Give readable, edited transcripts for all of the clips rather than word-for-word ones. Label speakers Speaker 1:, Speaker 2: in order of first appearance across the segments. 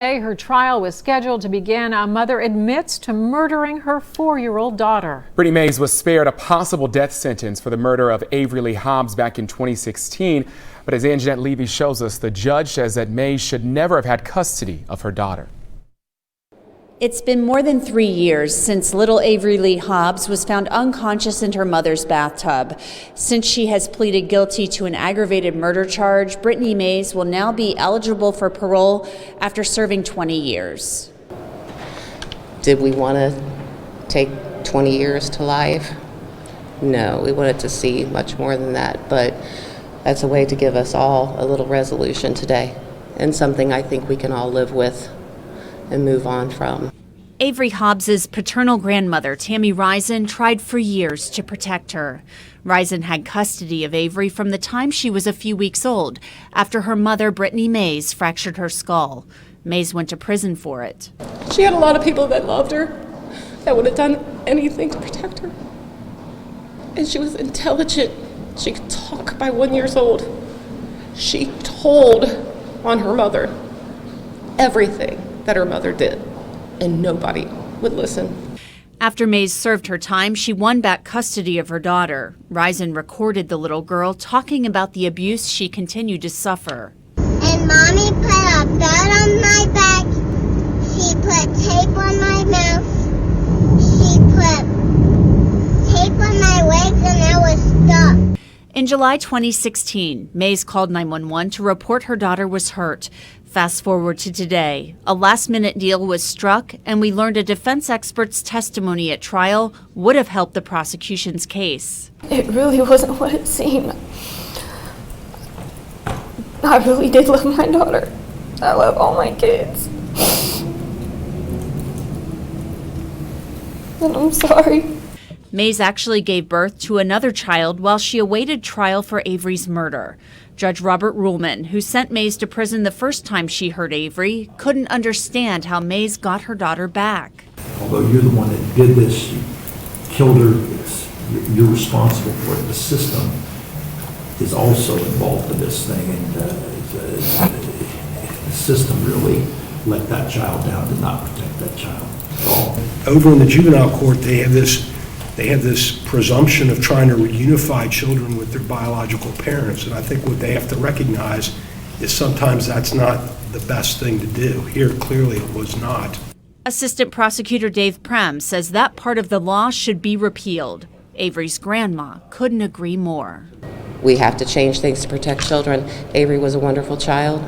Speaker 1: Her trial was scheduled to begin. A mother admits to murdering her 4-year-old daughter.
Speaker 2: Britney Mayes was spared a possible death sentence for the murder of Averylee Hobbs back in 2016. But as Jeanette Levy shows us, the judge says that Mayes should never have had custody of her daughter.
Speaker 3: It's been more than 3 years since little Averylee Hobbs was found unconscious in her mother's bathtub. Since she has pleaded guilty to an aggravated murder charge, Britney Mayes will now be eligible for parole after serving 20 years.
Speaker 4: Did we want to take 20 years to life? No, we wanted to see much more than that, but that's a way to give us all a little resolution today, and something I think we can all live with and move on from.
Speaker 3: Averylee Hobbs's paternal grandmother, Tammy Risen, tried for years to protect her. Risen had custody of Avery from the time she was a few weeks old, after her mother, Britney Mayes, fractured her skull. Mayes went to prison for it.
Speaker 5: She had a lot of people that loved her, that would have done anything to protect her. And she was intelligent. She could talk by 1 year old. She told on her mother everything that her mother did, and nobody would listen.
Speaker 3: After Mayes served her time, she won back custody of her daughter. Risen recorded the little girl talking about the abuse she continued to suffer.
Speaker 6: And Mommy put a bed on my back. She put tape on my mouth. She put tape on my legs, and I was stuck.
Speaker 3: In July 2016, Mayes called 911 to report her daughter was hurt. Fast forward to today. A last-minute deal was struck, and we learned a defense expert's testimony at trial would have helped the prosecution's case.
Speaker 5: It really wasn't what it seemed. I really did love my daughter. I love all my kids. And I'm sorry.
Speaker 3: Mayes actually gave birth to another child while she awaited trial for Avery's murder. Judge Robert Ruehlman, who sent Mayes to prison the first time she hurt Avery, couldn't understand how Mayes got her daughter back.
Speaker 7: Although you're the one that did this, you killed her, you're responsible for it. The system is also involved in this thing, and the system really let that child down, did not protect that child at all.
Speaker 8: Over in the juvenile court, they have this presumption of trying to reunify children with their biological parents, and I think what they have to recognize is sometimes that's not the best thing to do. Here, clearly, it was not.
Speaker 3: Assistant Prosecutor Dave Prem says that part of the law should be repealed. Avery's grandma couldn't agree more.
Speaker 4: We have to change things to protect children. Avery was a wonderful child.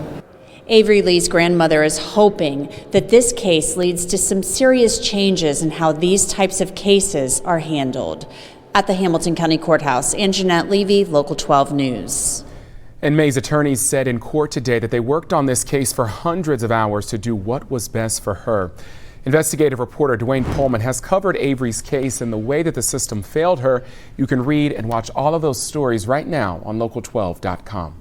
Speaker 3: Averylee's grandmother is hoping that this case leads to some serious changes in how these types of cases are handled. At the Hamilton County Courthouse, Jeanette Levy, Local 12 News.
Speaker 2: And Mayes attorneys said in court today that they worked on this case for hundreds of hours to do what was best for her. Investigative reporter Dwayne Pullman has covered Avery's case and the way that the system failed her. You can read and watch all of those stories right now on local12.com.